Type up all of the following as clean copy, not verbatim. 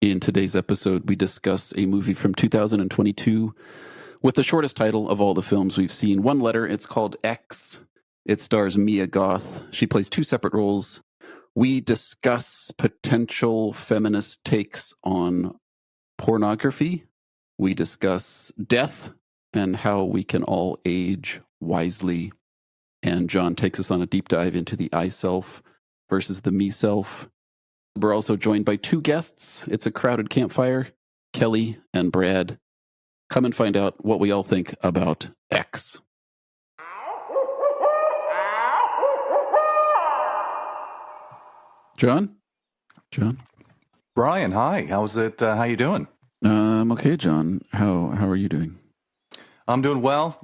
In today's episode, we discuss a movie from 2022 with the shortest title of all the films we've seen. One letter, it's called X. It stars Mia Goth. She plays two separate roles. We discuss potential feminist takes on pornography. We discuss death and how we can all age wisely. And John takes us on a deep dive into the I self versus the me self. We're also joined by two guests. It's a crowded campfire, Kelly and Brad. Come and find out what we all think about X. John? Brian, hi. How's it? How you doing? I'm okay, John. How are you doing? I'm doing well.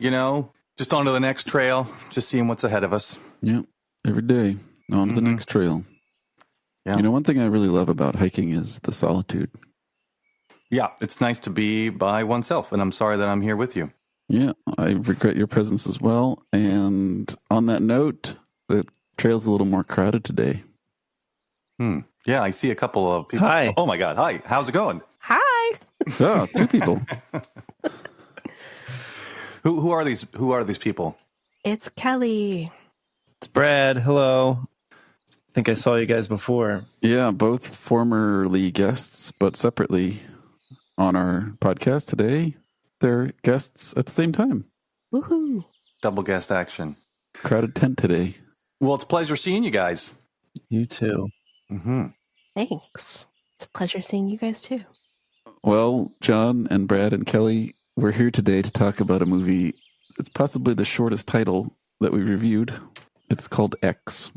Just on to the next trail. Just seeing what's ahead of us. Yeah, every day on to the next trail. Yeah. One thing I really love about hiking is the solitude. Yeah, it's nice to be by oneself, and I'm sorry that I'm here with you. Yeah, I regret your presence as well. And on that note, the trail's a little more crowded today. Yeah, I see a couple of people. Hi. Oh my God. Hi. How's it going? Hi. Oh, two people. Who are these? Who are these people? It's Kelly. It's Brad. Hello. I think I saw you guys before. Yeah, both formerly guests, but separately on our podcast today. They're guests at the same time. Woohoo. Double guest action. Crowded tent today. Well, it's a pleasure seeing you guys. You too. Mm-hmm. Thanks. It's a pleasure seeing you guys too. Well, John and Brad and Kelly, we're here today to talk about a movie. It's possibly the shortest title that we reviewed. It's called X.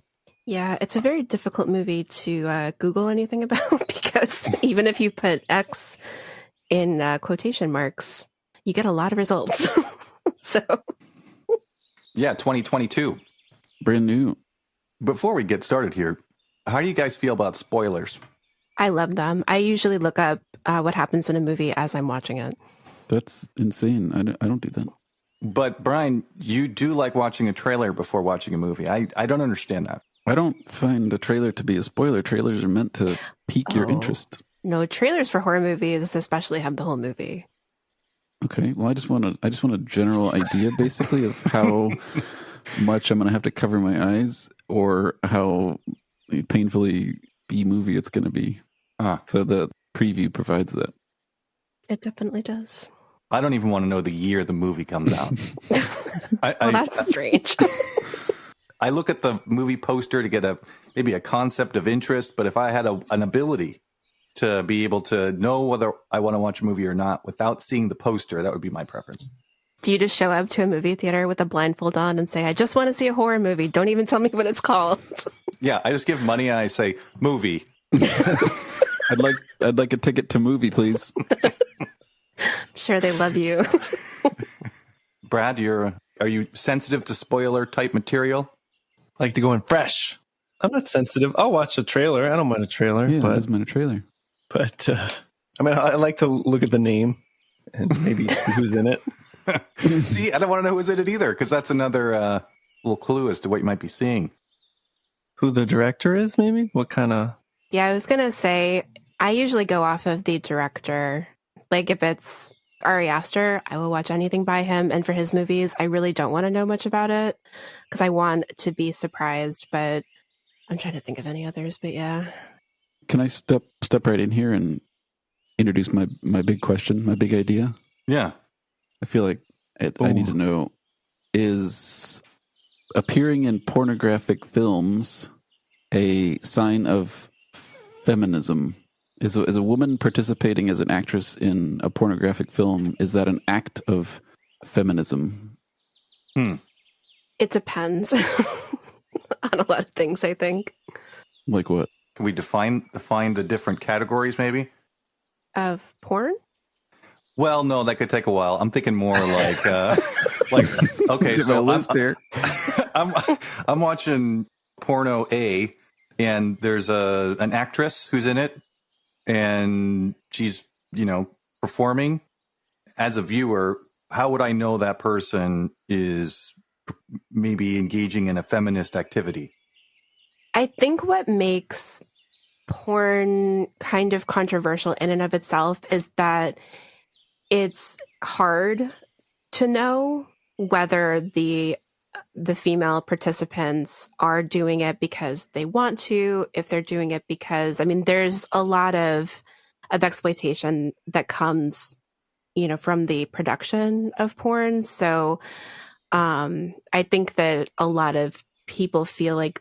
Yeah, it's a very difficult movie to Google anything about because even if you put X in quotation marks, you get a lot of results. So, Yeah, 2022. Brand new. Before we get started here, how do you guys feel about spoilers? I love them. I usually look up what happens in a movie as I'm watching it. That's insane. I don't do that. But Brian, you do like watching a trailer before watching a movie. I don't understand that. I don't find a trailer to be a spoiler. Trailers are meant to pique your interest. No, trailers for horror movies especially have the whole movie. Okay. Well, I just want a general idea, basically, of how much I'm going to have to cover my eyes or how painfully B movie it's going to be. So the preview provides that. It definitely does. I don't even want to know the year the movie comes out. Well, that's strange. I look at the movie poster to get maybe a concept of interest, but if I had an ability to be able to know whether I want to watch a movie or not without seeing the poster, that would be my preference. Do you just show up to a movie theater with a blindfold on and say, I just want to see a horror movie. Don't even tell me what it's called. Yeah, I just give money and I say, movie. I'd like a ticket to movie, please. I'm sure they love you. Brad, are you sensitive to spoiler type material? Like to go in fresh. I'm not sensitive. I'll watch a trailer. I don't mind a trailer. Yeah, but, it doesn't mind a trailer. But I like to look at the name and maybe who's in it. See, I don't want to know who's in it either, because that's another little clue as to what you might be seeing. Who the director is, maybe? What kind of... Yeah, I was going to say, I usually go off of the director. Like if it's Ari Aster, I will watch anything by him. And for his movies, I really don't want to know much about it because I want to be surprised. But I'm trying to think of any others. But yeah. Can I step right in here and introduce my big question, my big idea? Yeah. I feel like I need to know, is appearing in pornographic films a sign of feminism? Is a woman participating as an actress in a pornographic film, is that an act of feminism? It depends on a lot of things, I think. Like what? Can we define the different categories maybe? Of porn? Well, no, that could take a while. I'm thinking more like okay, so I'm watching porno A, and there's an actress who's in it, and she's performing. As a viewer, how would I know that person is maybe engaging in a feminist activity? I think what makes porn kind of controversial in and of itself is that it's hard to know whether the female participants are doing it because they want to, if they're doing it because, I mean, there's a lot of exploitation that comes, from the production of porn. So I think that a lot of people feel like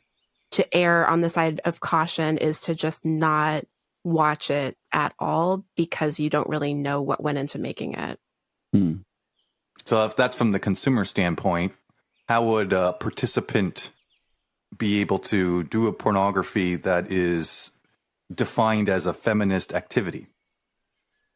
to err on the side of caution is to just not watch it at all because you don't really know what went into making it. Hmm. So if that's from the consumer standpoint, how would a participant be able to do a pornography that is defined as a feminist activity?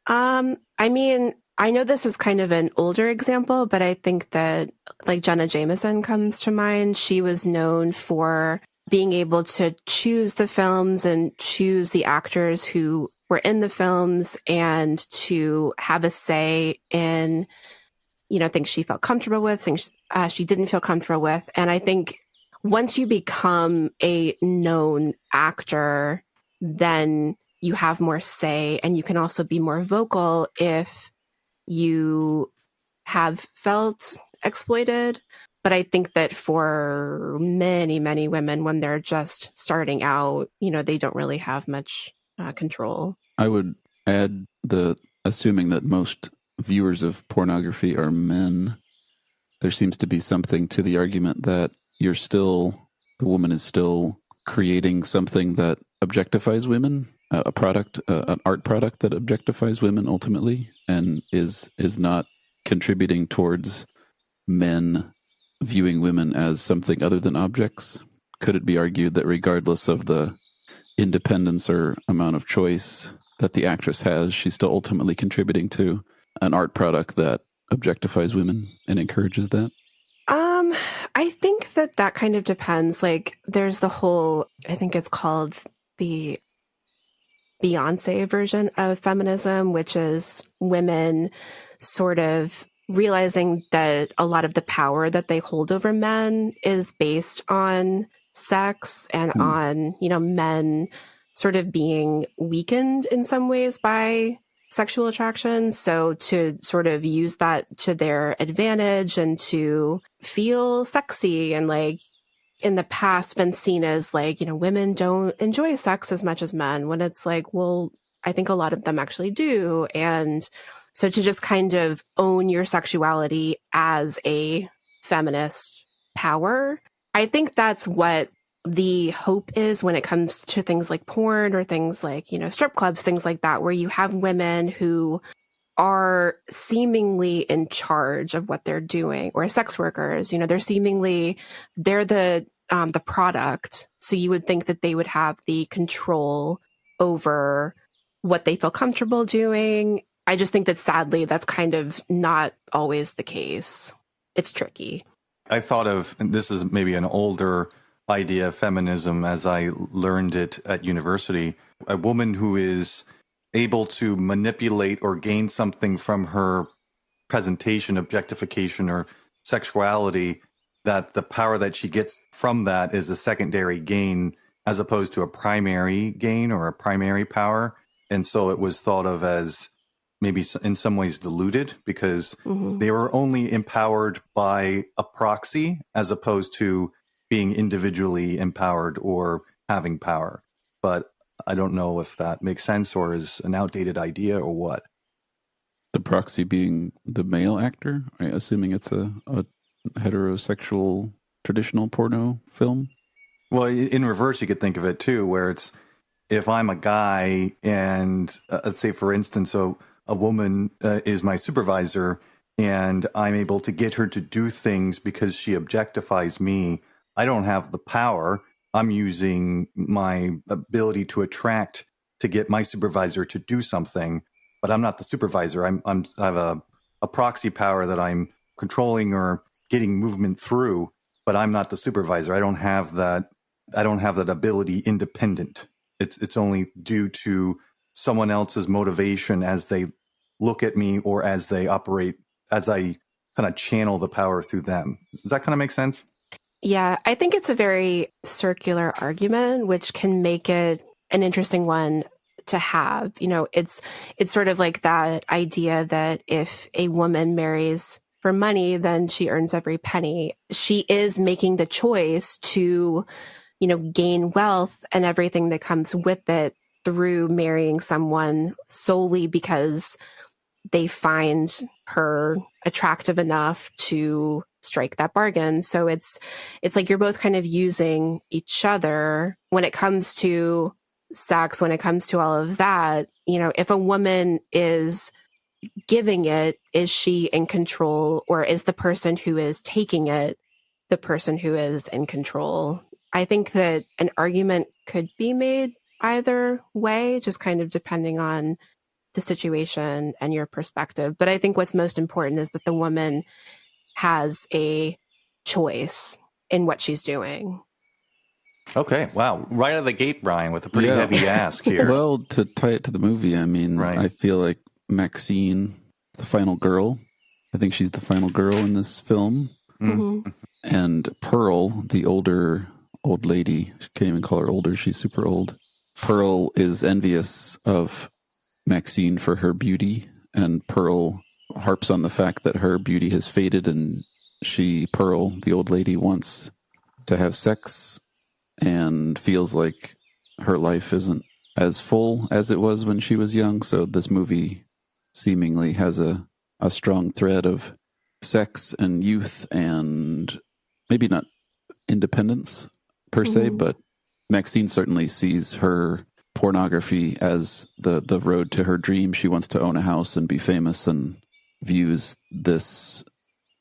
I mean, I know this is kind of an older example, but I think that like Jenna Jameson comes to mind. She was known for being able to choose the films and choose the actors who were in the films and to have a say in, things she felt comfortable with, things she didn't feel comfortable with. And I think once you become a known actor, then you have more say and you can also be more vocal if you have felt exploited. But I think that for many, many women, when they're just starting out, they don't really have much control. I would add assuming that most viewers of pornography are men, there seems to be something to the argument that the woman is still creating something that objectifies women, a product, an art product that objectifies women ultimately, and is not contributing towards men viewing women as something other than objects. Could it be argued that regardless of the independence or amount of choice that the actress has, she's still ultimately contributing to an art product that objectifies women and encourages that? I think that kind of depends. Like, there's the whole, I think it's called the Beyonce version of feminism, which is women sort of realizing that a lot of the power that they hold over men is based on sex and on, men sort of being weakened in some ways by sexual attraction. So to sort of use that to their advantage and to feel sexy and like in the past been seen as like, women don't enjoy sex as much as men, when it's like, well, I think a lot of them actually do. And so to just kind of own your sexuality as a feminist power, I think that's what the hope is when it comes to things like porn or things like, strip clubs, things like that, where you have women who are seemingly in charge of what they're doing, or sex workers, they're the product. So you would think that they would have the control over what they feel comfortable doing. I just think that sadly, that's kind of not always the case. It's tricky. I thought of, and this is maybe an older idea of feminism as I learned it at university, a woman who is able to manipulate or gain something from her presentation, objectification, or sexuality, that the power that she gets from that is a secondary gain as opposed to a primary gain or a primary power. And so it was thought of as maybe in some ways diluted because they were only empowered by a proxy as opposed to being individually empowered or having power. But I don't know if that makes sense or is an outdated idea or what. The proxy being the male actor, right? Assuming it's a heterosexual traditional porno film. Well, in reverse, you could think of it too, where it's if I'm a guy and let's say, for instance, a woman is my supervisor and I'm able to get her to do things because she objectifies me. I don't have the power. I'm using my ability to attract to get my supervisor to do something, but I'm not the supervisor. I have a proxy power that I'm controlling or getting movement through, but I'm not the supervisor. I don't have that ability independent. It's only due to someone else's motivation as they look at me or as they operate, as I kind of channel the power through them. Does that kind of make sense? Yeah, I think it's a very circular argument, which can make it an interesting one to have. You know, it's sort of like that idea that if a woman marries for money, then she earns every penny. She is making the choice to, you know, gain wealth and everything that comes with it through marrying someone solely because they find her attractive enough to strike that bargain. So it's like you're both kind of using each other when it comes to sex, when it comes to all of that. You know, if a woman is giving it, is she in control, or is the person who is taking it the person who is in control? I think that an argument could be made either way, just kind of depending on the situation and your perspective. But I think what's most important is that the woman has a choice in what she's doing. Okay, wow. Right out of the gate, Brian, with a pretty Yeah. heavy ask here. Well, to tie it to the movie, I mean, Right. I feel like Maxine, the final girl, I think she's the final girl in this film. Mhm. And Pearl, the old lady, I can't even call her older, she's super old. Pearl is envious of Maxine for her beauty, and Pearl harps on the fact that her beauty has faded, and Pearl, the old lady, wants to have sex and feels like her life isn't as full as it was when she was young. So this movie seemingly has a strong thread of sex and youth, and maybe not independence per se, but Maxine certainly sees her pornography as the road to her dream. She wants to own a house and be famous, and views this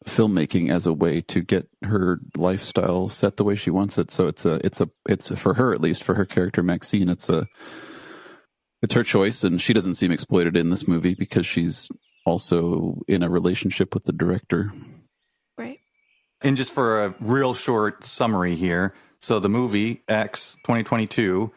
filmmaking as a way to get her lifestyle set the way she wants it. So it's for her, at least for her character Maxine, it's her choice, and she doesn't seem exploited in this movie because she's also in a relationship with the director. Right. And just for a real short summary here. So the movie X 2022,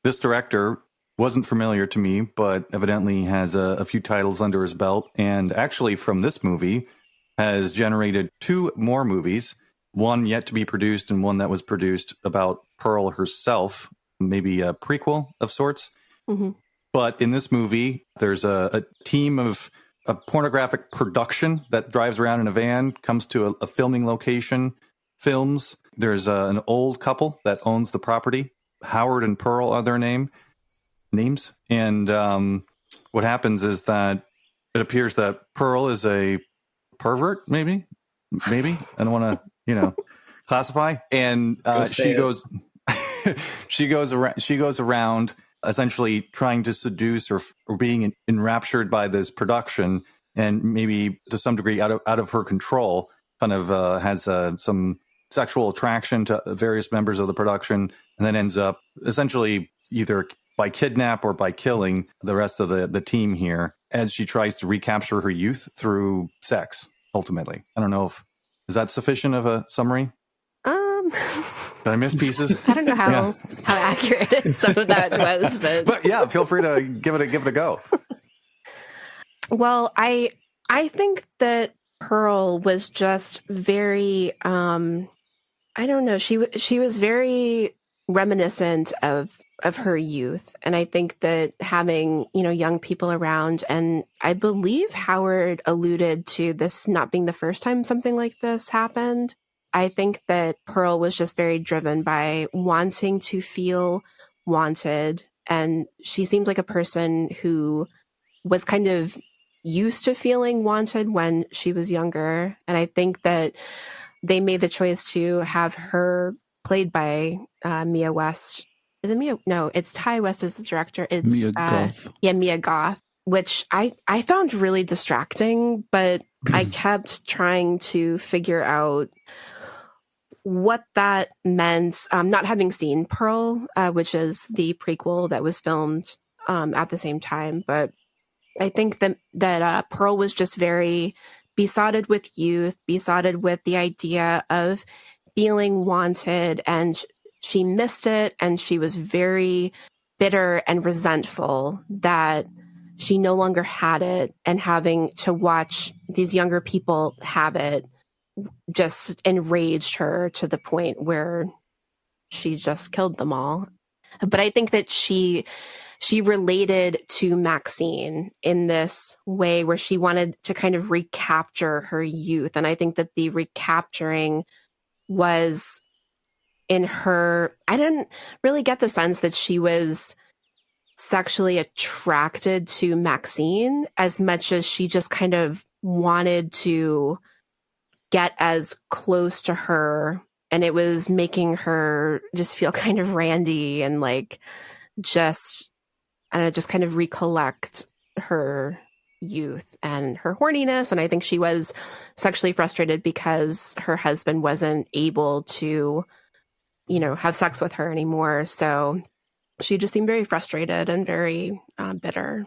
this director wasn't familiar to me, but evidently has a few titles under his belt. And actually from this movie has generated 2 more movies, one yet to be produced and one that was produced about Pearl herself, maybe a prequel of sorts. Mm-hmm. But in this movie, there's a team of a pornographic production that drives around in a van, comes to a filming location, films. There's an old couple that owns the property. Howard and Pearl are their names. And what happens is that it appears that Pearl is a pervert, maybe. I don't want to, classify. And she goes around essentially trying to seduce or being enraptured by this production, and maybe to some degree out of her control, kind of has some sexual attraction to various members of the production, and then ends up essentially either by kidnap or by killing the rest of the team here as she tries to recapture her youth through sex, ultimately. I don't know is that sufficient of a summary? Did I miss pieces? I don't know how accurate some of that was, but yeah, feel free to give it a go. Well, I think that Pearl was just very I don't know, she was very reminiscent of her youth, and I think that having, young people around, and I believe Howard alluded to this not being the first time something like this happened. I think that Pearl was just very driven by wanting to feel wanted, and she seemed like a person who was kind of used to feeling wanted when she was younger. And I think that they made the choice to have her played by Mia West. Is it Mia? No, it's Ty West is the director. It's Mia Goth. Yeah, Mia Goth, which I found really distracting, but I kept trying to figure out what that meant, not having seen Pearl, which is the prequel that was filmed at the same time. But I think that Pearl was just very besotted with youth, besotted with the idea of feeling wanted, and she missed it, and she was very bitter and resentful that she no longer had it, and having to watch these younger people have it just enraged her to the point where she just killed them all. But I think that she related to Maxine in this way where she wanted to kind of recapture her youth. And I think that the recapturing was in her. I didn't really get the sense that she was sexually attracted to Maxine as much as she just kind of wanted to get as close to her, and it was making her just feel kind of randy and like just, I don't know, just kind of recollect her youth and her horniness. And I think she was sexually frustrated because her husband wasn't able to, you know, have sex with her anymore. So she just seemed very frustrated and very bitter.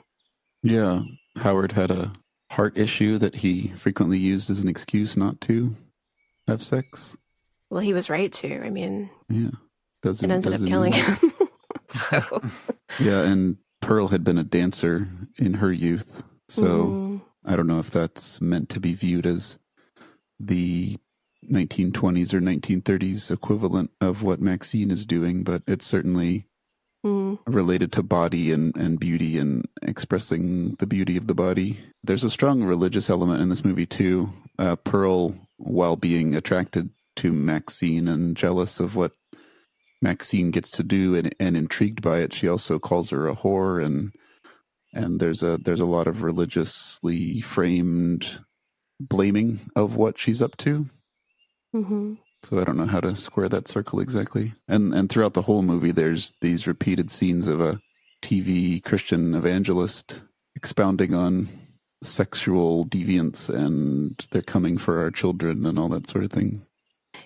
Yeah. Howard had a heart issue that he frequently used as an excuse not to have sex. Well, he was right to. I mean, Yeah. it ended up killing him. So. Yeah, and Pearl had been a dancer in her youth. So I don't know if that's meant to be viewed as the 1920s or 1930s equivalent of what Maxine is doing, but it's certainly related to body and beauty and expressing the beauty of the body. There's a strong religious element in this movie too. Pearl, while being attracted to Maxine and jealous of what Maxine gets to do and intrigued by it, she also calls her a whore, and there's a lot of religiously framed blaming of what she's up to. Mm-hmm. So I don't know how to square that circle exactly. And throughout the whole movie, there's these repeated scenes of a TV Christian evangelist expounding on sexual deviance and they're coming for our children and all that sort of thing.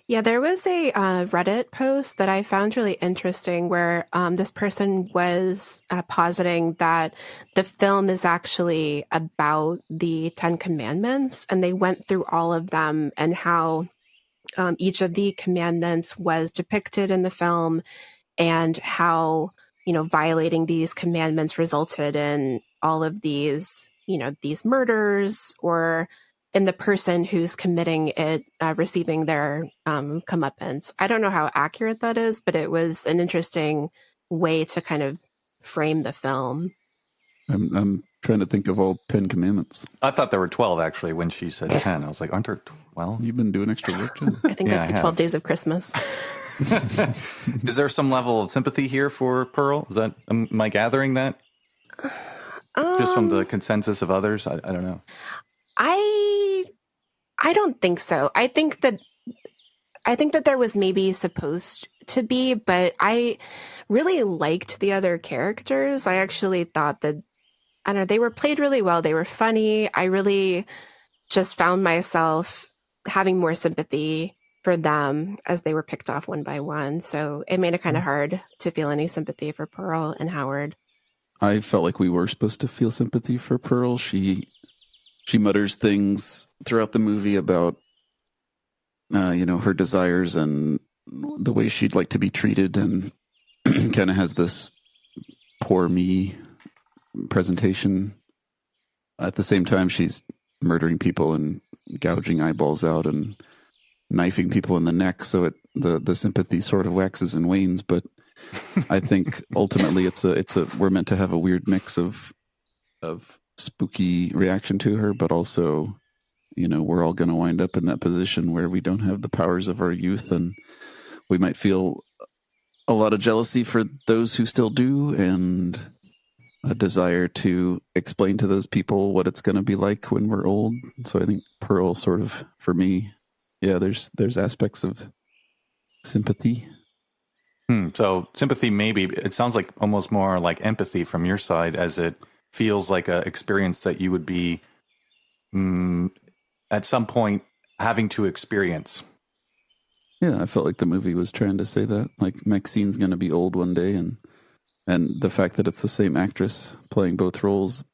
Yeah, there was a Reddit post that I found really interesting where this person was positing that the film is actually about the 10 Commandments, and they went through all of them and how each of the commandments was depicted in the film and how, you know, violating these commandments resulted in all of these, you know, these murders, or in the person who's committing it receiving their comeuppance. I don't know how accurate that is, but it was an interesting way to kind of frame the film. I'm trying to think of all 10 commandments. I thought there were 12 actually when she said 10. I was like, aren't there 12? You've been doing extra work, Jenna. I think that's the 12 days of Christmas. Is there some level of sympathy here for Pearl? Is that, am I gathering that? Just from the consensus of others? I don't know. I don't think so. I think that there was maybe supposed to be, but I really liked the other characters. I actually thought that, I don't know, they were played really well. They were funny. I really just found myself having more sympathy for them as they were picked off one by one. So it made it kind of hard to feel any sympathy for Pearl and Howard. I felt like we were supposed to feel sympathy for Pearl. She mutters things throughout the movie about, her desires and the way she'd like to be treated, and kind of has this poor me presentation. At the same time, she's murdering people and gouging eyeballs out and knifing people in the neck. So the sympathy sort of waxes and wanes. But I think ultimately we're meant to have a weird mix of spooky reaction to her, but also, we're all going to wind up in that position where we don't have the powers of our youth, and we might feel a lot of jealousy for those who still do, and a desire to explain to those people what it's going to be like when we're old. So I think Pearl sort of, for me, yeah, there's aspects of sympathy. So sympathy, maybe. It sounds like almost more like empathy from your side, as it feels like an experience that you would be at some point having to experience. Yeah, I felt like the movie was trying to say that. Like, Maxine's going to be old one day, and the fact that it's the same actress playing both roles,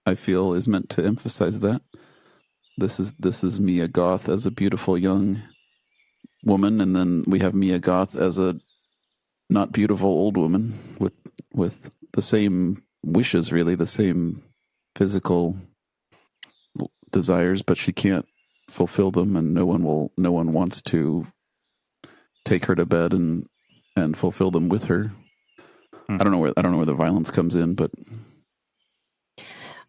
I feel, is meant to emphasize that. This is Mia Goth as a beautiful young woman, and then we have Mia Goth as a not beautiful old woman with the same wishes, really, the same physical desires, but she can't fulfill them, and no one wants to take her to bed and fulfill them with her. I don't know where the violence comes in, but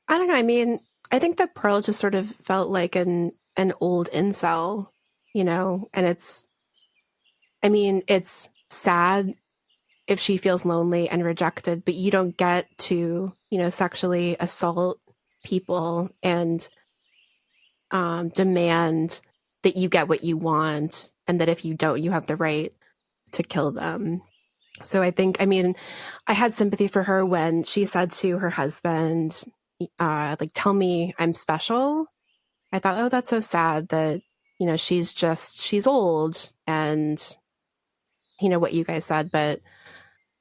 I don't know. I mean, I think that Pearl just sort of felt like an old incel, and it's sad if she feels lonely and rejected, but you don't get to, sexually assault people and demand that you get what you want, and that if you don't, you have the right to kill them. So I had sympathy for her when she said to her husband, tell me I'm special. I thought, oh, that's so sad that, she's old, and what you guys said, but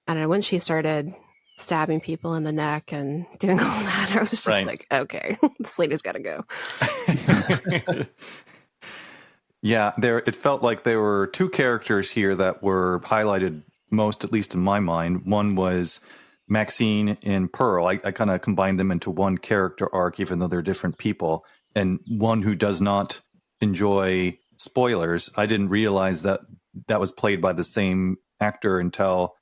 I don't know, when she started stabbing people in the neck and doing all that, I was just like, okay, this lady's got to go. Yeah, it felt like there were two characters here that were highlighted most, at least in my mind. One was Maxine and Pearl. I kind of combined them into one character arc, even though they're different people. And one who does not enjoy spoilers. I didn't realize that was played by the same actor until,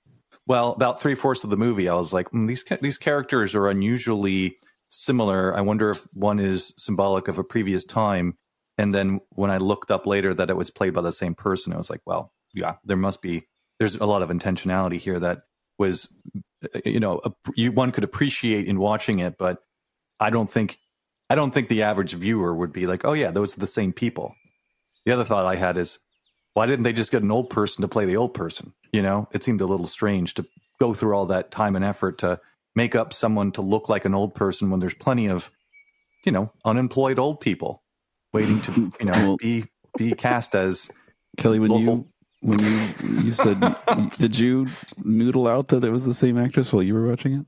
well, about 3/4 of the movie. I was like, these characters are unusually similar. I wonder if one is symbolic of a previous time. And then when I looked up later that it was played by the same person, I was like, well, yeah, there's a lot of intentionality here that was, one could appreciate in watching it, but I don't think the average viewer would be like, oh yeah, those are the same people. The other thought I had is, why didn't they just get an old person to play the old person? It seemed a little strange to go through all that time and effort to make up someone to look like an old person when there's plenty of, unemployed old people waiting to, be cast as Kelly, when you said, did you noodle out that it was the same actress while you were watching it?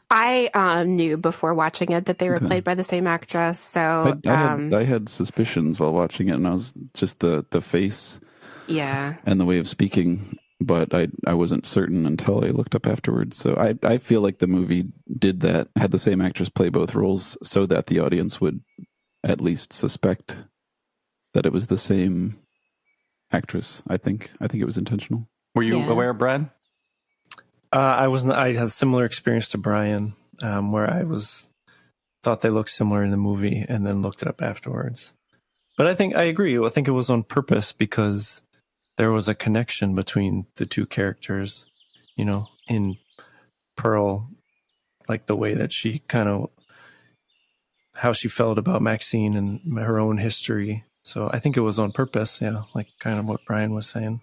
I knew before watching it that they were played by the same actress. So I had suspicions while watching it, and I was just the face, and the way of speaking, but I wasn't certain until I looked up afterwards. So I feel like the movie did that, had the same actress play both roles, so that the audience would at least suspect that it was the same actress. I think it was intentional. Were you aware, Brad? I wasn't. I had a similar experience to Brian, where I thought they looked similar in the movie, and then looked it up afterwards. But I agree. I think it was on purpose because there was a connection between the two characters. In Pearl, like the way that she how she felt about Maxine and her own history. So I think it was on purpose. Yeah, like kind of what Brian was saying.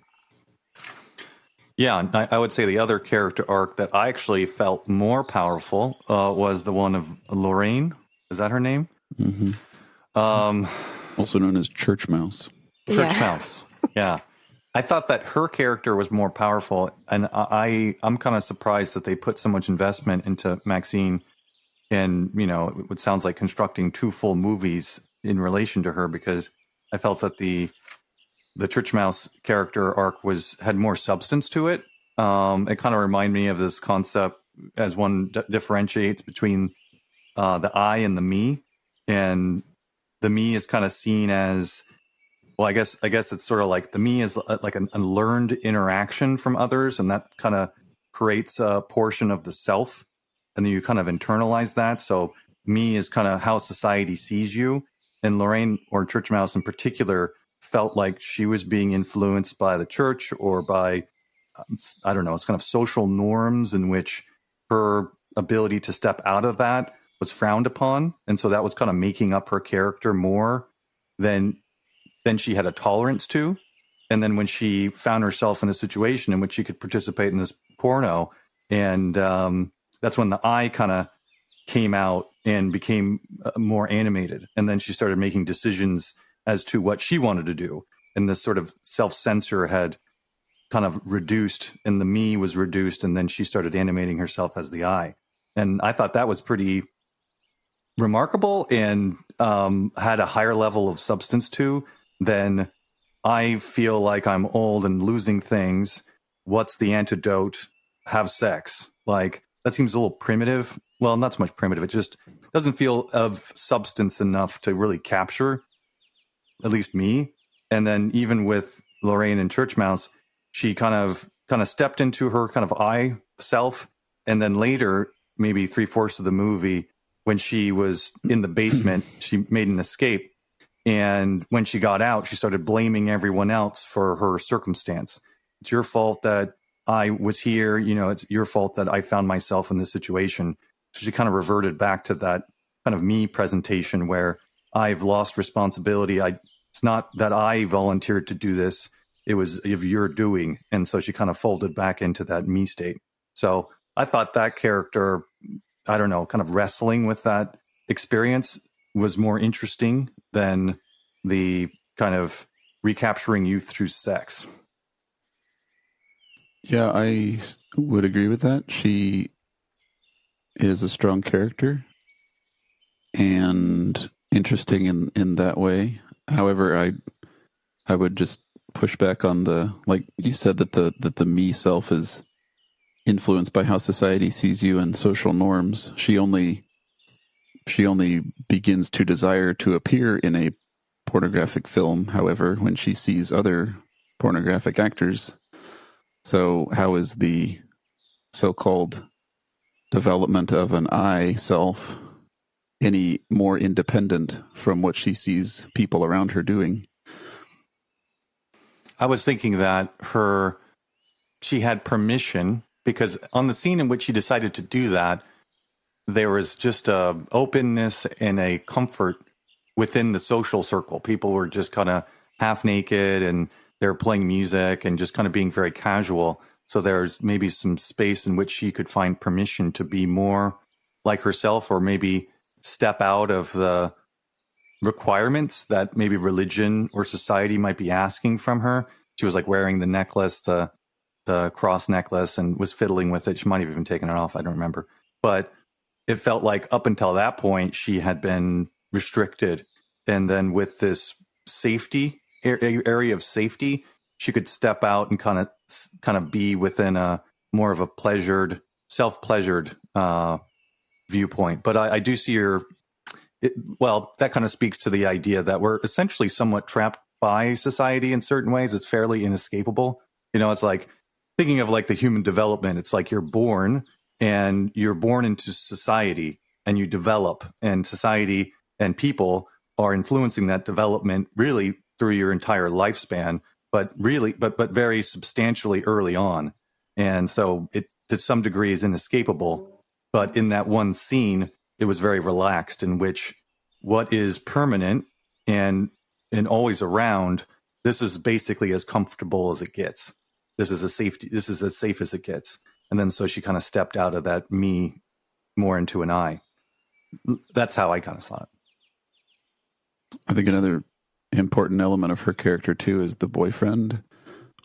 Yeah, and I would say the other character arc that I actually felt more powerful was the one of Lorraine. Is that her name? Mm-hmm. Also known as Church Mouse. Church Mouse. Yeah. I thought that her character was more powerful, and I'm kind of surprised that they put so much investment into Maxine, and it sounds like constructing 2 full movies in relation to her, because I felt that the Church Mouse character arc had more substance to it. It kind of reminded me of this concept as one differentiates between the I and the me, and the me is kind of seen as, well, I guess it's sort of like the me is like a learned interaction from others, and that kind of creates a portion of the self, and then you kind of internalize that. So me is kind of how society sees you, and Lorraine, or Church Mouse in particular, felt like she was being influenced by the church or by, I don't know, it's kind of social norms in which her ability to step out of that was frowned upon. And so that was kind of making up her character more than she had a tolerance to. And then when she found herself in a situation in which she could participate in this porno, and that's when the I kind of came out and became more animated. And then she started making decisions as to what she wanted to do. And this sort of self-censor had kind of reduced, and the me was reduced, and then she started animating herself as the I. And I thought that was pretty remarkable, and had a higher level of substance to than I feel like I'm old and losing things. What's the antidote? Have sex. Like, that seems a little primitive. Well, not so much primitive. It just doesn't feel of substance enough to really capture, at least me. And then even with Lorraine and Church Mouse, she kind of stepped into her kind of I self And then later, maybe 3/4 of the movie, when she was in the basement, she made an escape. And when she got out, she started blaming everyone else for her circumstance. It's your fault that I was here. It's your fault that I found myself in this situation. So she kind of reverted back to that kind of me presentation where I've lost responsibility. It's not that I volunteered to do this. It was of your doing. And so she kind of folded back into that me state. So I thought that character, I don't know, kind of wrestling with that experience was more interesting than the kind of recapturing youth through sex. Yeah, I would agree with that. She is a strong character and interesting in that way. However, I would just push back on the, like you said, that the me self is influenced by how society sees you and social norms. She only begins to desire to appear in a pornographic film, however, when she sees other pornographic actors. So how is the so-called development of an I self any more independent from what she sees people around her doing? I was thinking that she had permission, because on the scene in which she decided to do that, there was just a openness and a comfort within the social circle. People were just kind of half naked and they're playing music and just kind of being very casual. So there's maybe some space in which she could find permission to be more like herself, or maybe step out of the requirements that maybe religion or society might be asking from her. She was like wearing the necklace, the cross necklace, and was fiddling with it. She might have even taken it off. I don't remember. But it felt like up until that point, she had been restricted. And then with this safety area of safety, she could step out and kind of be within a more of a self-pleasured viewpoint. But I do see that kind of speaks to the idea that we're essentially somewhat trapped by society in certain ways. It's fairly inescapable. It's like thinking of like the human development. It's like you're born into society and you develop, and society and people are influencing that development really through your entire lifespan, but very substantially early on. And so it to some degree is inescapable. But in that one scene, it was very relaxed, in which what is permanent and always around, this is basically as comfortable as it gets. This is as safe as it gets. And then so she kind of stepped out of that me more into an I. That's how I kind of saw it. I think another important element of her character too is the boyfriend.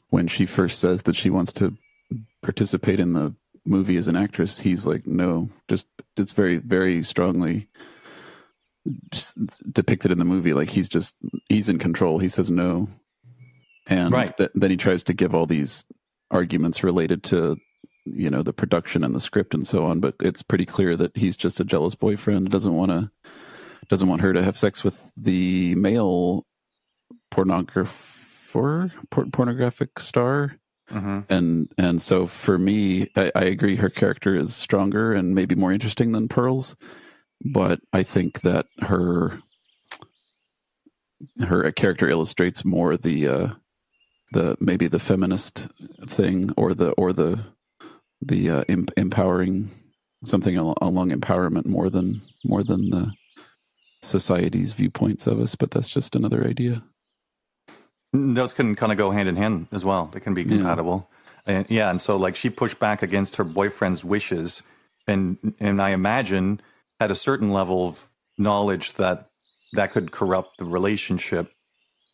When she first says that she wants to participate in the movie as an actress, he's like, no, it's very, very strongly just depicted in the movie. Like he's in control. He says no. And right. Then he tries to give all these arguments related to, the production and the script and so on. But it's pretty clear that he's just a jealous boyfriend. Doesn't want her to have sex with the male pornographic star. Mm-hmm. And so for me, I agree her character is stronger and maybe more interesting than Pearl's, but I think that her character illustrates more the maybe the feminist thing, or the empowering, something along empowerment more than the society's viewpoints of us. But that's just another idea. Those can kind of go hand in hand as well. They can be compatible. Yeah. And so like she pushed back against her boyfriend's wishes, and I imagine had a certain level of knowledge that could corrupt the relationship,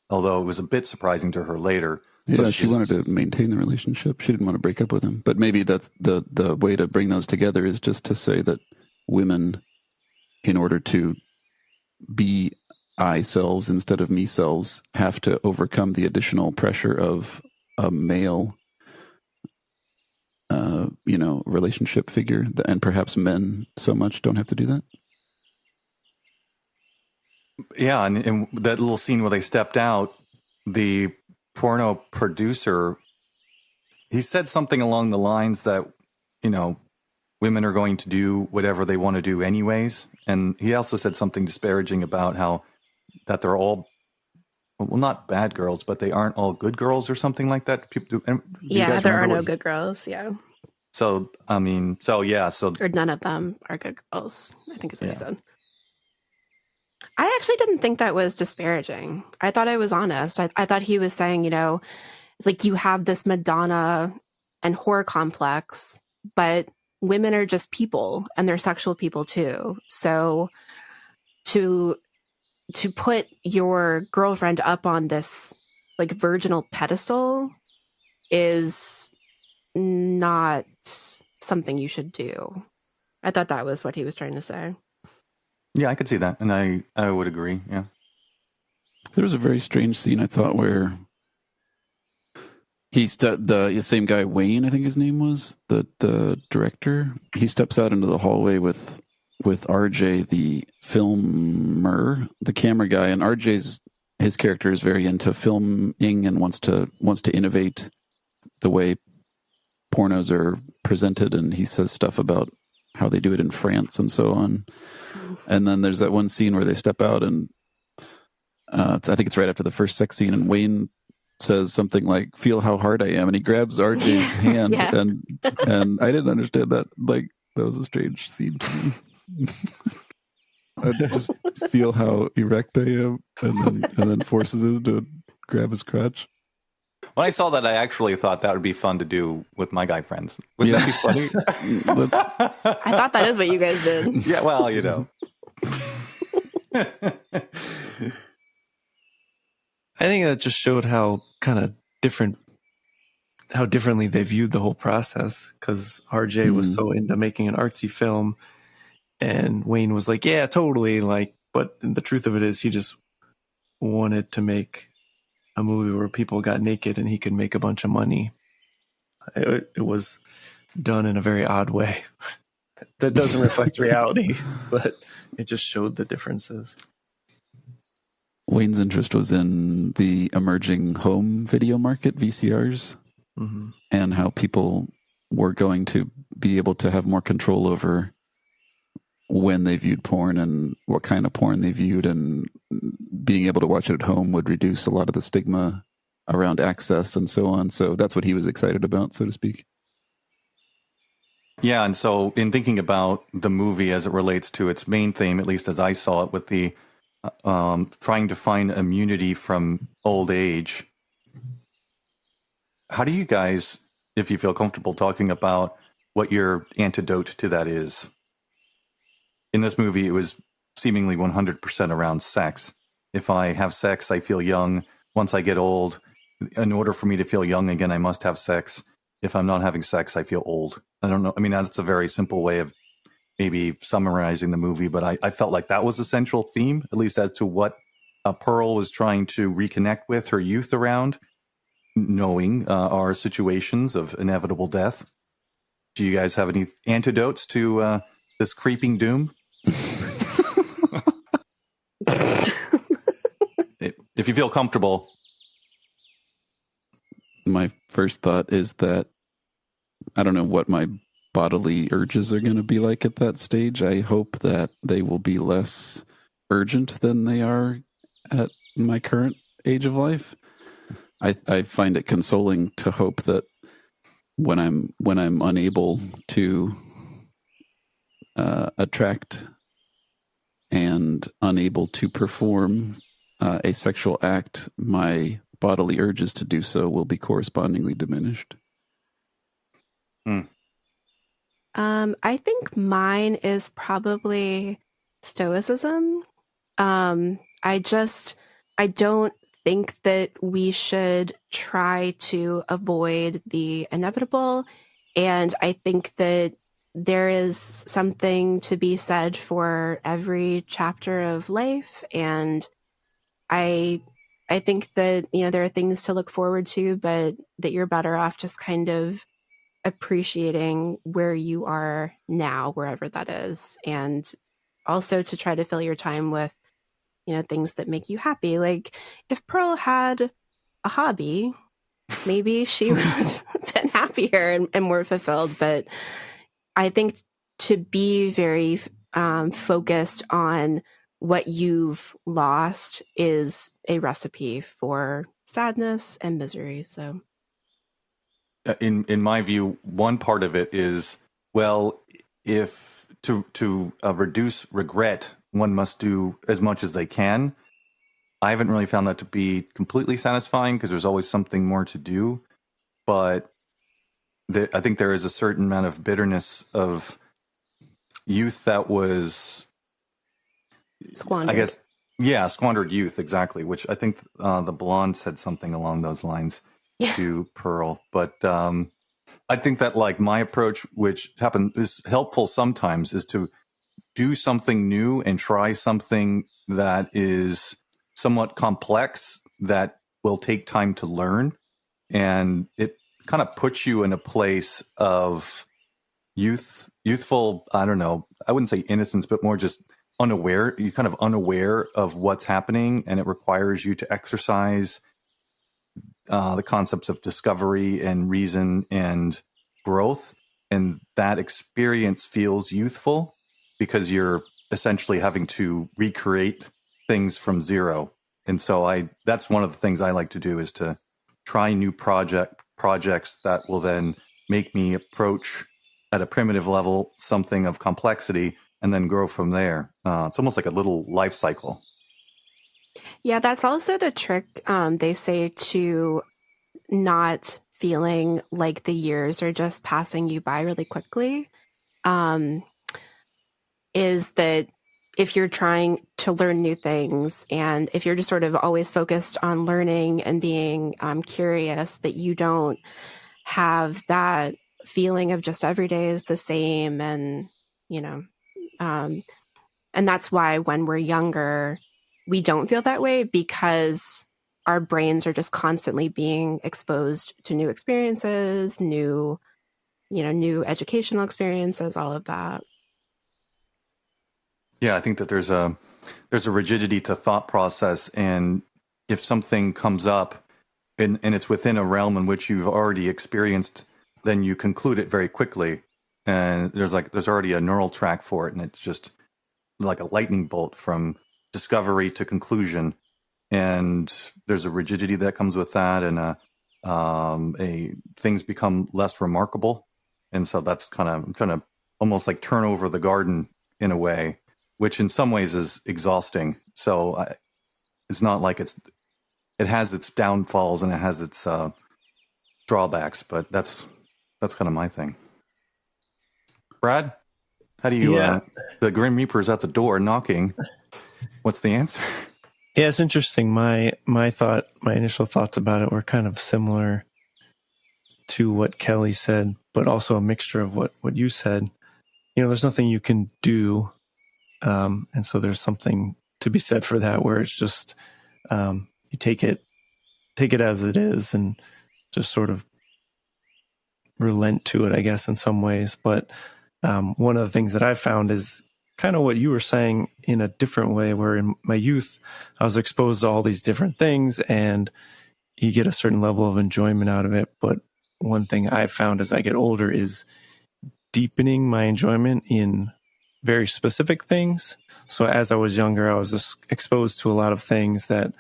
although it was a bit surprising to her later. Yeah, So she wanted to maintain the relationship. She didn't want to break up with him. But maybe that's the way to bring those together is just to say that women, in order to be I selves instead of me selves, have to overcome the additional pressure of a male relationship figure, and perhaps men so much don't have to do that. Yeah, and that little scene where they stepped out, the porno producer, he said something along the lines that, women are going to do whatever they want to do anyways. And he also said something disparaging about how that they're all, well, not bad girls, but they aren't all good girls or something like that. People do you guys there are remember no good girls. Yeah. So, I mean, so Or none of them are good girls, I think is what Yeah. he said. I actually didn't think that was disparaging. I thought I was honest. I thought he was saying, like you have this Madonna and whore complex, but women are just people and they're sexual people too. So to put your girlfriend up on this like virginal pedestal is not something you should do. I thought that was what he was trying to say. yeah, I could see that. And I would agree. Yeah. There was a very strange scene, I thought, where the same guy, Wayne, I think his name was, the director, he steps out into the hallway with RJ, the filmer, the camera guy, and his character is very into filming and wants to innovate the way pornos are presented, and he says stuff about how they do it in France and so on. And then there's that one scene where they step out, and I think it's right after the first sex scene, and Wayne says something like, "Feel how hard I am," and he grabs RJ's hand, Yeah. and I didn't understand that. Like, that was a strange scene to me. I just feel how erect I am, and then forces him to grab his crotch. When I saw that, I actually thought that would be fun to do with my guy friends. Wouldn't that be funny? I thought that is what you guys did. Yeah, well, you know. I think that just showed how differently they viewed the whole process, because RJ was so into making an artsy film, and Wayne was like, yeah, totally, like, but the truth of it is he just wanted to make a movie where people got naked and he could make a bunch of money. It was done in a very odd way that doesn't reflect reality, but it just showed the differences. Wayne's interest was in the emerging home video market, VCRs, and how people were going to be able to have more control over when they viewed porn and what kind of porn they viewed, and being able to watch it at home would reduce a lot of the stigma around access and so on. So that's what he was excited about, so to speak. Yeah, and so in thinking about the movie as it relates to its main theme, at least as I saw it, with the trying to find immunity from old age, how do you guys, if you feel comfortable talking about what your antidote to that is? In this movie, it was seemingly 100% around sex. If I have sex, I feel young. Once I get old, in order for me to feel young again, I must have sex. If I'm not having sex, I feel old. I don't know. I mean, that's a very simple way of maybe summarizing the movie, but I felt like that was the central theme, at least as to what Pearl was trying to reconnect with her youth around, knowing our situations of inevitable death. Do you guys have any antidotes to this creeping doom? If you feel comfortable. My first thought is that I don't know what my bodily urges are going to be like at that stage. I hope that they will be less urgent than they are at my current age of life. I find it consoling to hope that when I'm unable to attract and unable to perform a sexual act, my bodily urges to do so will be correspondingly diminished. I think mine is probably stoicism. I don't think that we should try to avoid the inevitable. And I think that there is something to be said for every chapter of life. And I think that, there are things to look forward to, but that you're better off just kind of appreciating where you are now, wherever that is. And also to try to fill your time with, things that make you happy. Like if Pearl had a hobby, maybe she would have been happier and more fulfilled. But I think to be very focused on what you've lost is a recipe for sadness and misery. So, in my view, one part of it is, well, if to reduce regret, one must do as much as they can. I haven't really found that to be completely satisfying because there's always something more to do. But I think there is a certain amount of bitterness of youth that was squandered. I guess, yeah, squandered youth, exactly, which I think the blonde said something along those lines to Pearl. But I think that, like, my approach, which is helpful sometimes, is to do something new and try something that is somewhat complex that will take time to learn. And it kind of puts you in a place of youthful, I don't know, I wouldn't say innocence, but more just unaware. You're kind of unaware of what's happening, and it requires you to exercise the concepts of discovery and reason and growth. And that experience feels youthful because you're essentially having to recreate things from zero. And so that's one of the things I like to do, is to try new projects that will then make me approach at a primitive level something of complexity and then grow from there. It's almost like a little life cycle. Yeah, that's also the trick, they say, to not feeling like the years are just passing you by really quickly, is that if you're trying to learn new things, and if you're just sort of always focused on learning and being curious, that you don't have that feeling of just every day is the same. And, and that's why when we're younger, we don't feel that way, because our brains are just constantly being exposed to new experiences, new educational experiences, all of that. Yeah, I think that there's a rigidity to thought process, and if something comes up and it's within a realm in which you've already experienced, then you conclude it very quickly, and there's already a neural track for it, and it's just like a lightning bolt from discovery to conclusion. And there's a rigidity that comes with that, and things become less remarkable. And so that's I'm trying to almost like turn over the garden in a way, which in some ways is exhausting. So it's not like it has its downfalls and it has its drawbacks, but that's kind of my thing. Brad, how do you? The Grim Reaper's at the door knocking. What's the answer? Yeah, it's interesting. My initial thoughts about it were kind of similar to what Kelly said, but also a mixture of what you said. There's nothing you can do. And so there's something to be said for that, where it's just, you take it as it is and just sort of relent to it, I guess, in some ways. But one of the things that I found is kind of what you were saying in a different way, where in my youth, I was exposed to all these different things and you get a certain level of enjoyment out of it. But one thing I've found as I get older is deepening my enjoyment in very specific things. So as I was younger, I was just exposed to a lot of things that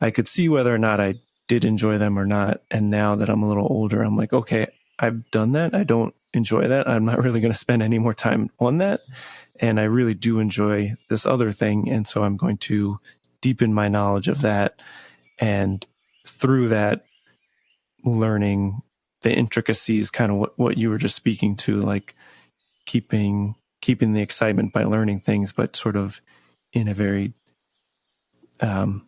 I could see whether or not I did enjoy them or not. And now that I'm a little older, I'm like, okay, I've done that. I don't enjoy that. I'm not really going to spend any more time on that. And I really do enjoy this other thing. And so I'm going to deepen my knowledge of that. And through that, learning the intricacies, kind of what you were just speaking to, like keeping the excitement by learning things, but sort of in a very, I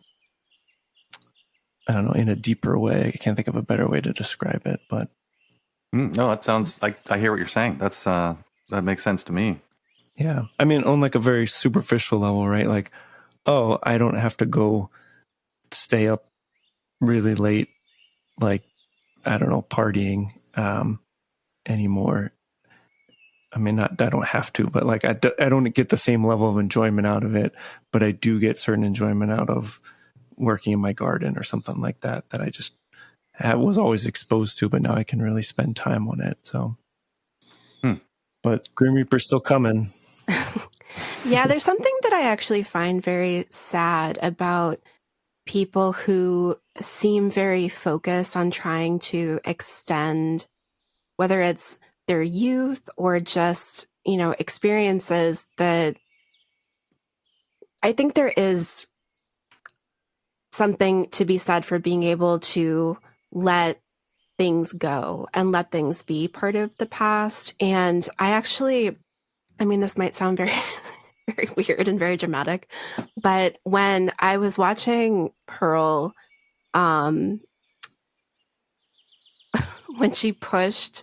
don't know, in a deeper way. I can't think of a better way to describe it, but. No, that sounds like, I hear what you're saying. That makes sense to me. Yeah. I mean, on like a very superficial level, right? Like, oh, I don't have to go stay up really late, like, I don't know, partying anymore. I mean, I don't have to, but like, I don't get the same level of enjoyment out of it, but I do get certain enjoyment out of working in my garden or something like that I just was always exposed to, but now I can really spend time on it. So, but Grim Reaper's still coming. Yeah, there's something that I actually find very sad about people who seem very focused on trying to extend, whether it's their youth or just, experiences that I think there is something to be said for being able to let things go and let things be part of the past. And this might sound very, very weird and very dramatic, but when I was watching Pearl, when she pushed,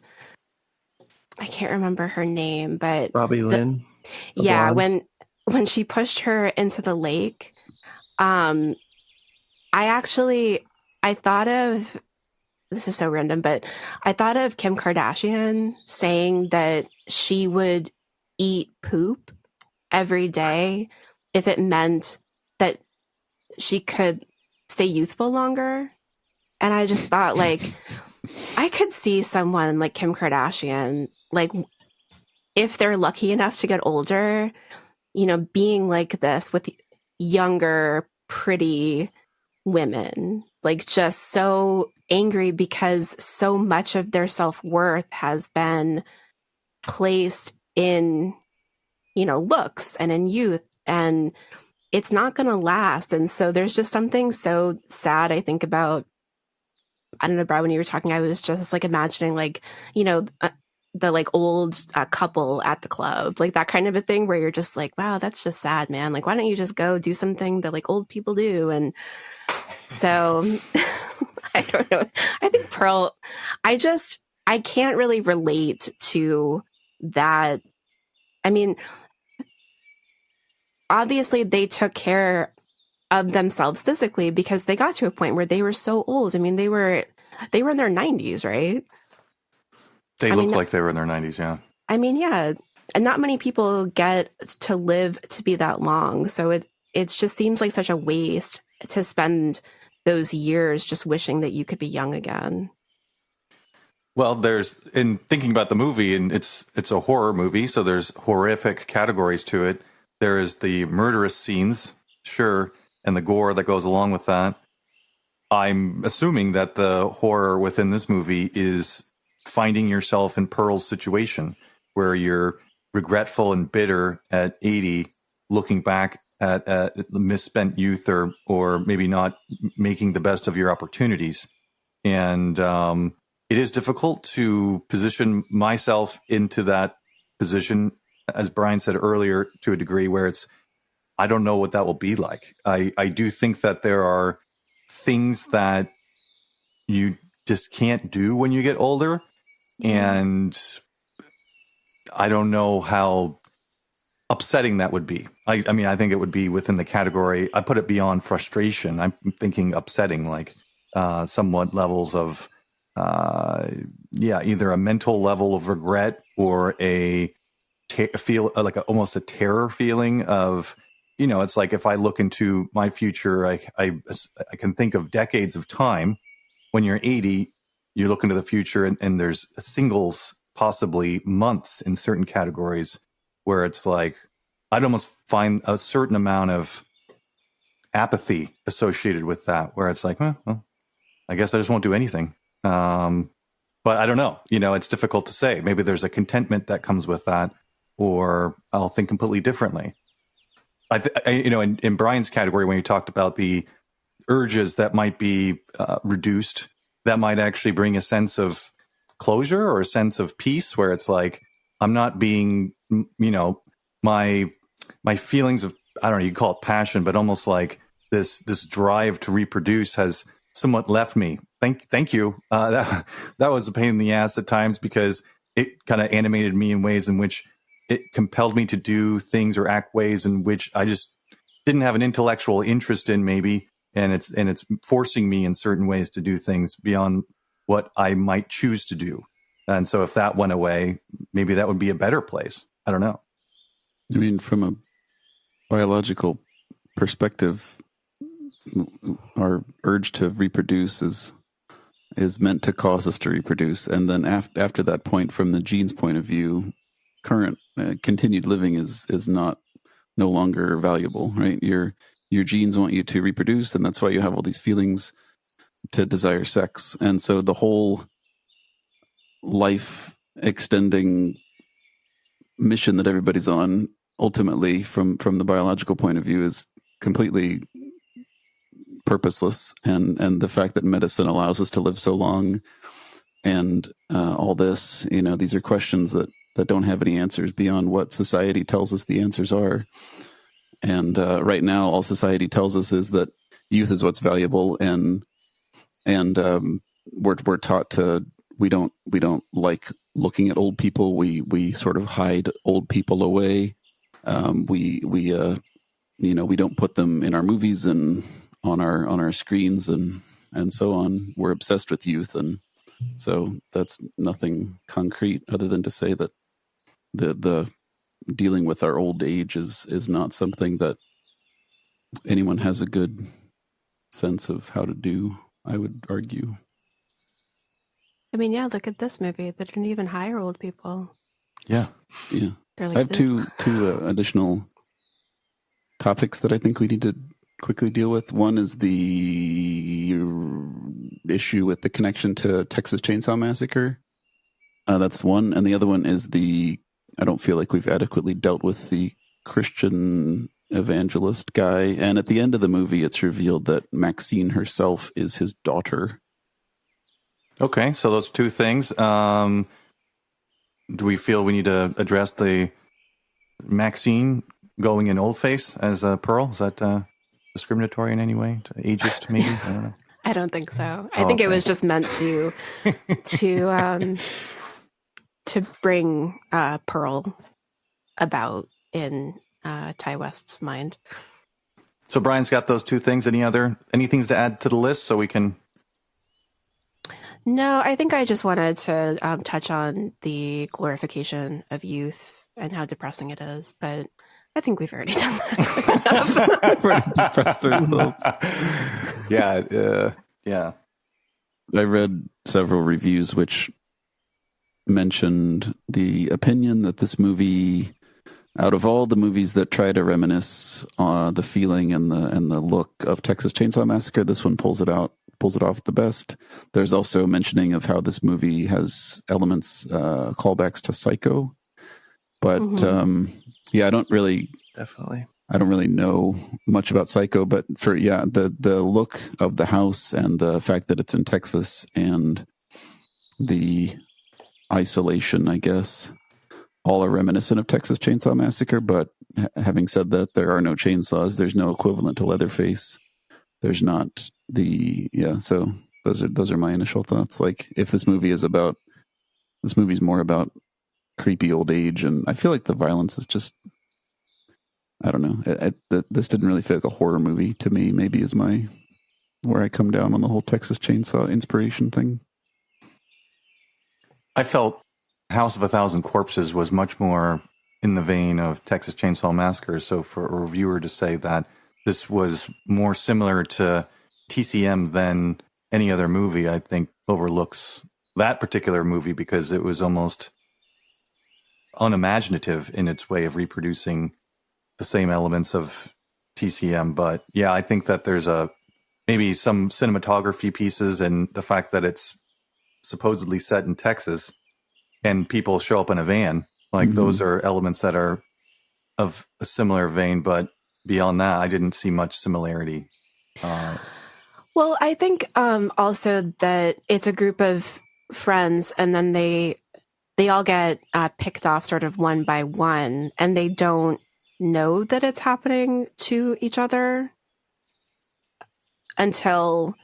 I can't remember her name, but Robbie Lynn. Yeah, blonde. when she pushed her into the lake, I thought of, this is so random, but I thought of Kim Kardashian saying that she would eat poop every day if it meant that she could stay youthful longer. And I just thought, I could see someone like Kim Kardashian, if they're lucky enough to get older, being like this with younger, pretty women, just so angry because so much of their self-worth has been placed in, looks and in youth, and it's not going to last. And so there's just something so sad, I think, about, I don't know, Brad, when you were talking, I was just imagining the old couple at the club, that kind of a thing where you're just wow, that's just sad, man. Why don't you just go do something that old people do? And so I don't know. I think Pearl, I can't really relate to that. I mean, obviously they took care of themselves physically because they got to a point where they were so old. I mean, they were in their 90s, right? They look like they were in their 90s, yeah. I mean, yeah. And not many people get to live to be that long. So it just seems like such a waste to spend those years just wishing that you could be young again. Well, there's, in thinking about the movie, and it's a horror movie, so there's horrific categories to it. There is the murderous scenes, sure, and the gore that goes along with that. I'm assuming that the horror within this movie is finding yourself in Pearl's situation, where you're regretful and bitter at 80, looking back at the misspent youth, or maybe not making the best of your opportunities. And it is difficult to position myself into that position, as Brian said earlier, to a degree where I don't know what that will be like. I do think that there are things that you just can't do when you get older. And I don't know how upsetting that would be. I mean, I think it would be within the category. I put it beyond frustration. I'm thinking upsetting, somewhat levels of, either a mental level of regret or almost a terror feeling of, it's like if I look into my future, I can think of decades of time. When you're 80, you look into the future and there's singles, possibly months in certain categories where it's like, I'd almost find a certain amount of apathy associated with that, where it's like, well, I guess I just won't do anything. But I don't know, it's difficult to say. Maybe there's a contentment that comes with that, or I'll think completely differently. In Brian's category, when you talked about the urges that might be reduced, that might actually bring a sense of closure or a sense of peace, where it's like, I'm not being, my feelings of, I don't know, you call it passion, but almost like this drive to reproduce has somewhat left me. Thank you. That was a pain in the ass at times, because it kind of animated me in ways in which it compelled me to do things or act ways in which I just didn't have an intellectual interest in, maybe. And it's forcing me in certain ways to do things beyond what I might choose to do. And so if that went away, maybe that would be a better place. I don't know. I mean, from a biological perspective, our urge to reproduce is meant to cause us to reproduce. And then after that point, from the gene's point of view, current continued living is no longer valuable, right? Your genes want you to reproduce, and that's why you have all these feelings to desire sex. And so the whole life extending mission that everybody's on, ultimately from the biological point of view, is completely purposeless. And the fact that medicine allows us to live so long, and all this, these are questions that don't have any answers beyond what society tells us the answers are. And right now, all society tells us is that youth is what's valuable, and we're taught to we don't like looking at old people. We sort of hide old people away. We don't put them in our movies and on our screens and so on. We're obsessed with youth, and so that's nothing concrete other than to say that the dealing with our old age is not something that anyone has a good sense of how to do, I would argue. I mean, yeah, look at this movie. They didn't even hire old people. Yeah. They're like, I have two additional topics that I think we need to quickly deal with. One is the issue with the connection to Texas Chainsaw Massacre. That's one. And the other one is I don't feel like we've adequately dealt with the Christian evangelist guy. And at the end of the movie, it's revealed that Maxine herself is his daughter. Okay, so those two things. Do we feel we need to address the Maxine going in old-face as a Pearl? Is that discriminatory in any way? Ageist, maybe? I don't know. I don't think so. I think it was just meant to bring Pearl about in Ty West's mind. So Brian's got those two things. Any things to add to the list so we can? No, I think I just wanted to touch on the glorification of youth and how depressing it is, but I think we've already done that. We're depressed ourselves. Yeah. I read several reviews which mentioned the opinion that this movie, out of all the movies that try to reminisce the feeling and the look of Texas Chainsaw Massacre, this one pulls it off the best. There's also mentioning of how this movie has elements, callbacks to Psycho, but I don't really know much about Psycho, but for the look of the house and the fact that it's in Texas and the isolation, I guess, all are reminiscent of Texas Chainsaw Massacre. But having said that, there are no chainsaws. There's no equivalent to Leatherface. There's not so those are my initial thoughts. Like, if this movie's more about creepy old age, and I feel like the violence is just, I don't know. This didn't really feel like a horror movie to me. Maybe is where I come down on the whole Texas Chainsaw inspiration thing. I felt House of a Thousand Corpses was much more in the vein of Texas Chainsaw Massacre. So for a reviewer to say that this was more similar to TCM than any other movie, I think overlooks that particular movie because it was almost unimaginative in its way of reproducing the same elements of TCM. But yeah, I think that there's maybe some cinematography pieces and the fact that it's supposedly set in Texas and people show up in a van. Like those are elements that are of a similar vein, but beyond that, I didn't see much similarity. Well, I think also that it's a group of friends, and then they all get picked off sort of one by one, and they don't know that it's happening to each other until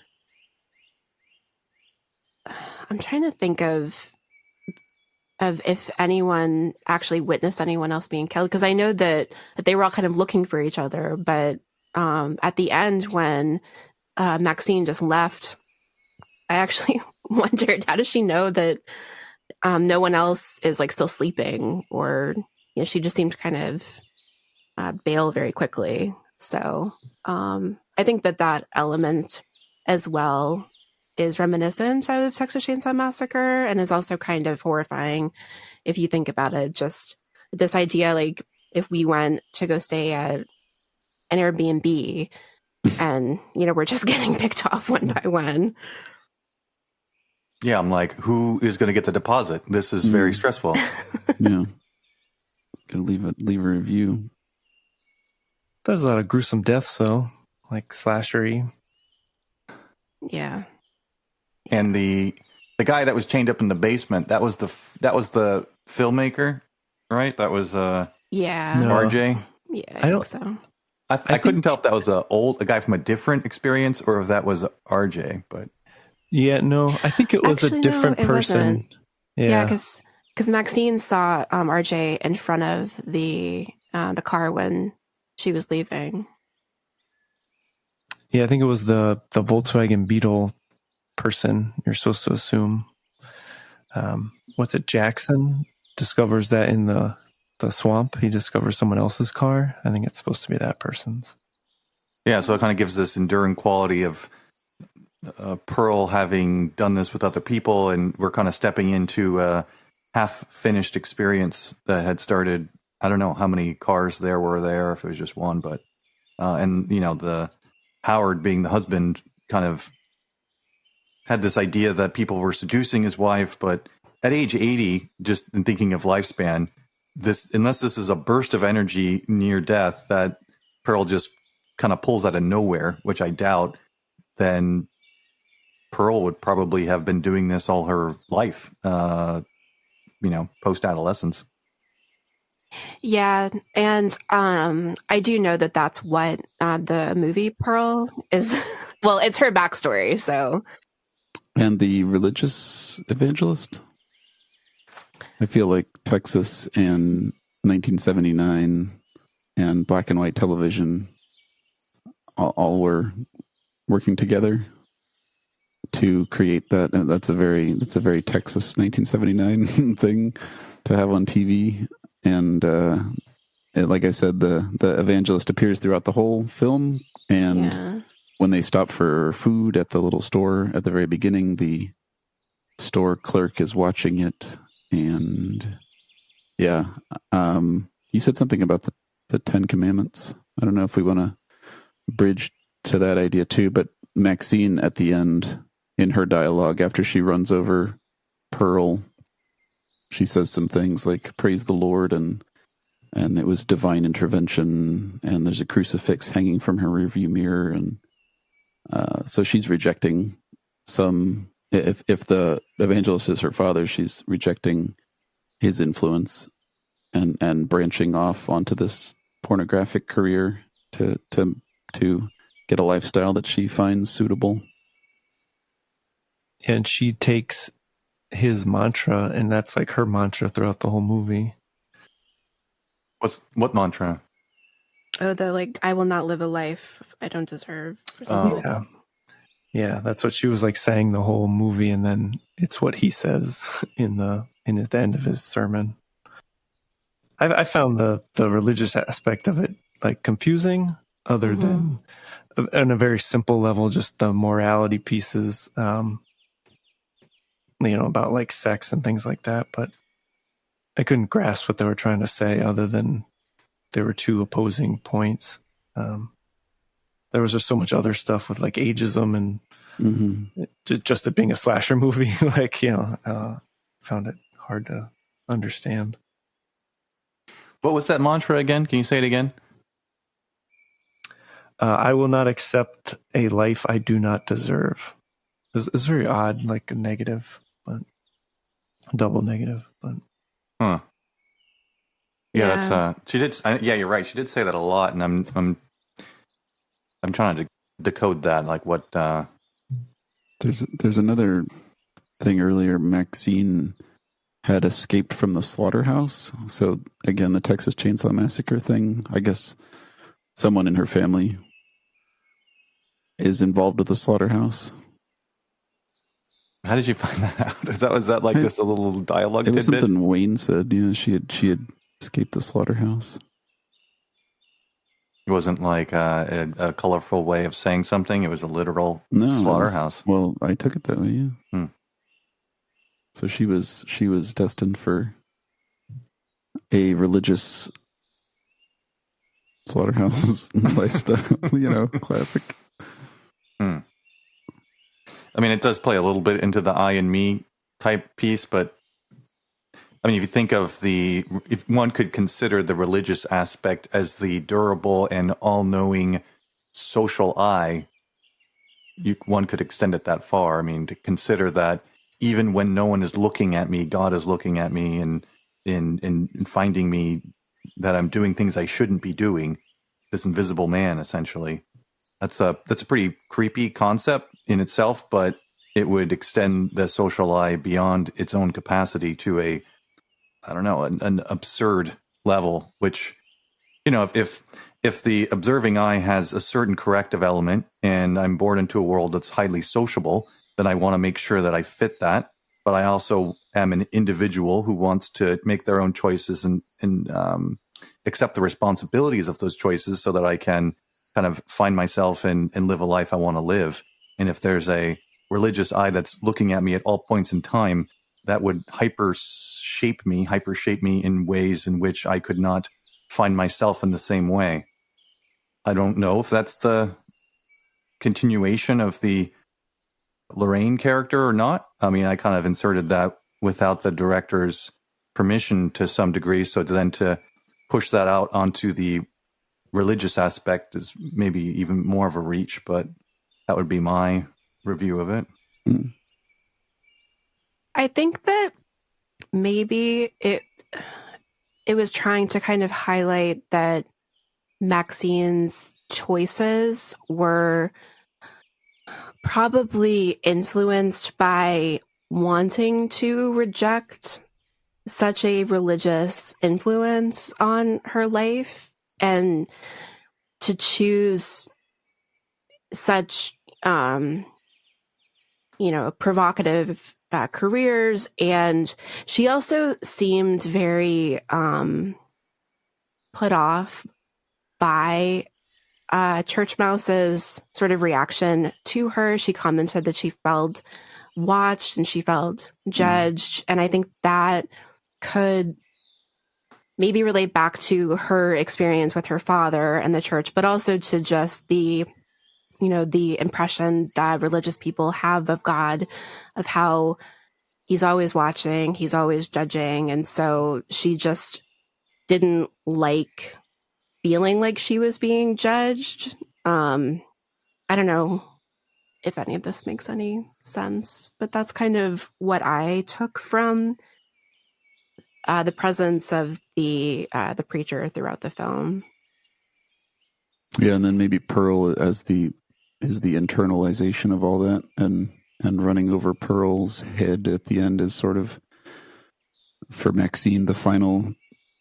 I'm trying to think of if anyone actually witnessed anyone else being killed, because I know that they were all kind of looking for each other, but at the end when Maxine just left, I actually wondered, how does she know that no one else is like still sleeping, or she just seemed to kind of bail very quickly. So I think that element as well is reminiscent of Texas Chainsaw Massacre and is also kind of horrifying if you think about it, just this idea, like if we went to go stay at an Airbnb and, we're just getting picked off one by one. Yeah, I'm like, who is going to get the deposit? This is very stressful. Yeah. Gonna leave a review. There's a lot of gruesome deaths, though, like slashery. Yeah. And the guy that was chained up in the basement, that was the filmmaker, right? That was Yeah. No. RJ. Yeah, I I don't- think so. I couldn't tell if that was a guy from a different experience or if that was RJ. But Yeah, no, I think it was Actually, a different no, it person. wasn't. Yeah, Yeah, because Maxine saw RJ in front of the car when she was leaving. yeah, I think it was the Volkswagen Beetle person. You're supposed to assume. What's it? Jackson discovers that in the swamp. He discovers someone else's car. I think it's supposed to be that person's. yeah, so it kind of gives this enduring quality of Pearl having done this with other people, and we're kind of stepping into a half-finished experience that had started. I don't know how many cars there were there, if it was just one, but and the Howard being the husband kind of had this idea that people were seducing his wife, but at age 80, just in thinking of lifespan, unless this is a burst of energy near death that Pearl just kind of pulls out of nowhere, which I doubt, then Pearl would probably have been doing this all her life, post-adolescence. Yeah, and I do know that that's what the movie Pearl is. Well, it's her backstory, so. And the religious evangelist? I feel like Texas and 1979 and black and white television all were working together to create that. And that's a very Texas 1979 thing to have on TV. And like I said, the evangelist appears throughout the whole film. And Yeah. when they stop for food at the little store at the very beginning, the store clerk is watching it. And yeah, you said something about the 10 Commandments. I don't know if we want to bridge to that idea too, but Maxine at the end in her dialogue after she runs over Pearl, she says some things like praise the Lord and it was divine intervention, and there's a crucifix hanging from her rearview mirror, and so she's rejecting some. If the evangelist is her father, she's rejecting his influence and branching off onto this pornographic career to get a lifestyle that she finds suitable. And she takes his mantra, and that's like her mantra throughout the whole movie. What mantra? Oh, I will not live a life I don't deserve. Or something. Yeah. Yeah, that's what she was like saying the whole movie, and then it's what he says at the end of his sermon. I found the religious aspect of it like confusing, other than on a very simple level, just the morality pieces, about like sex and things like that. But I couldn't grasp what they were trying to say, other than there were two opposing points. There was just so much other stuff with like ageism and just it being a slasher movie. Found it hard to understand. What was that mantra again? Can you say it again? I will not accept a life I do not deserve. It's very odd, like a negative, but double negative. But Huh. Yeah, Yeah. that's she did. Yeah, you're right. She did say that a lot, and I'm trying to decode that. Like what? There's another thing earlier. Maxine had escaped from the slaughterhouse. So again, the Texas Chainsaw Massacre thing. I guess someone in her family is involved with the slaughterhouse. How did you find that out? Was that like just a little dialogue It was tidbit? something Wayne said. Yeah, she had escaped the slaughterhouse. It wasn't like a colorful way of saying something. It was a literal No, slaughterhouse. Well, I took it that way. Yeah. Hmm. So she was destined for a religious slaughterhouse lifestyle, classic. I mean, it does play a little bit into the I and me type piece, but I mean, if you think of if one could consider the religious aspect as the durable and all-knowing social eye, one could extend it that far. I mean, to consider that even when no one is looking at me, God is looking at me and finding me that I'm doing things I shouldn't be doing. This invisible man, essentially. That's a pretty creepy concept in itself, but it would extend the social eye beyond its own capacity to an absurd level, which, if the observing eye has a certain corrective element and I'm born into a world that's highly sociable, then I want to make sure that I fit that. But I also am an individual who wants to make their own choices and accept the responsibilities of those choices so that I can kind of find myself and live a life I want to live. And if there's a religious eye that's looking at me at all points in time, that would hyper-shape me in ways in which I could not find myself in the same way. I don't know if that's the continuation of the Lorraine character or not. I mean, I kind of inserted that without the director's permission to some degree. So to push that out onto the religious aspect is maybe even more of a reach, but that would be my review of it. I think that maybe it was trying to kind of highlight that Maxine's choices were probably influenced by wanting to reject such a religious influence on her life and to choose such, provocative careers. And she also seemed very put off by Church Mouse's sort of reaction to her. She commented that she felt watched and she felt judged. And I think that could maybe relate back to her experience with her father and the church, but also to just the impression that religious people have of God, of how he's always watching, he's always judging. And so she just didn't like feeling like she was being judged. I don't know if any of this makes any sense, but that's kind of what I took from the presence of the preacher throughout the film. Yeah, and then maybe Pearl is the internalization of all that, and running over Pearl's head at the end is sort of, for Maxine, the final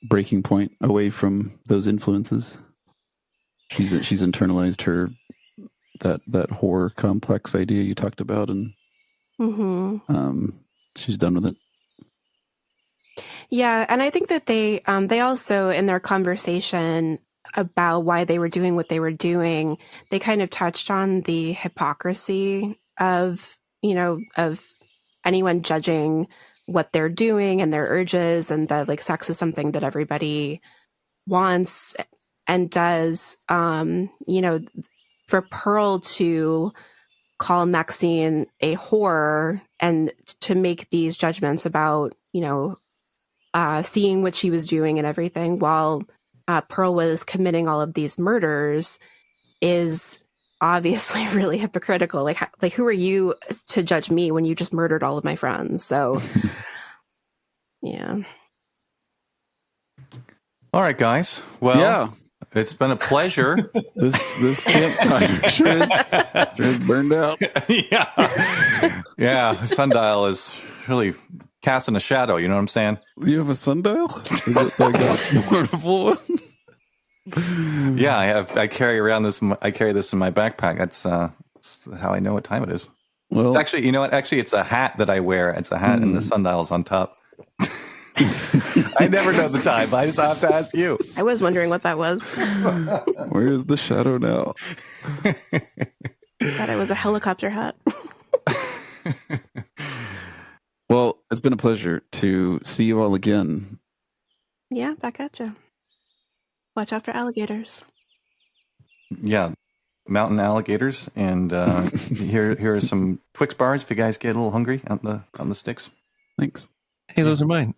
breaking point away from those influences. She's internalized her that horror complex idea you talked about, and she's done with it. Yeah, and I think that they also, in their conversation about why they were doing what they were doing, they kind of touched on the hypocrisy of anyone judging what they're doing and their urges, and that like sex is something that everybody wants and does. For Pearl to call Maxine a whore and to make these judgments about, seeing what she was doing and everything while Pearl was committing all of these murders is obviously really hypocritical. Like who are you to judge me when you just murdered all of my friends? So, yeah. All right, guys. Well, yeah. It's been a pleasure. This campfire sure is burned out. Yeah. Sundial is really casting a shadow. You know what I'm saying? You have a sundial? Is it like a portable one? Yeah, I have. I carry this in my backpack. That's how I know what time it is. Well, it's actually, you know what? Actually, it's a hat that I wear. It's a hat, and the sundial's on top. I never know the time. I just have to ask you. I was wondering what that was. Where is the shadow now? Thought it was a helicopter hat. Well, it's been a pleasure to see you all again. Yeah, back at you. Watch out for alligators. Yeah, mountain alligators, and here are some Twix bars if you guys get a little hungry on the sticks. Thanks. Hey, those are mine.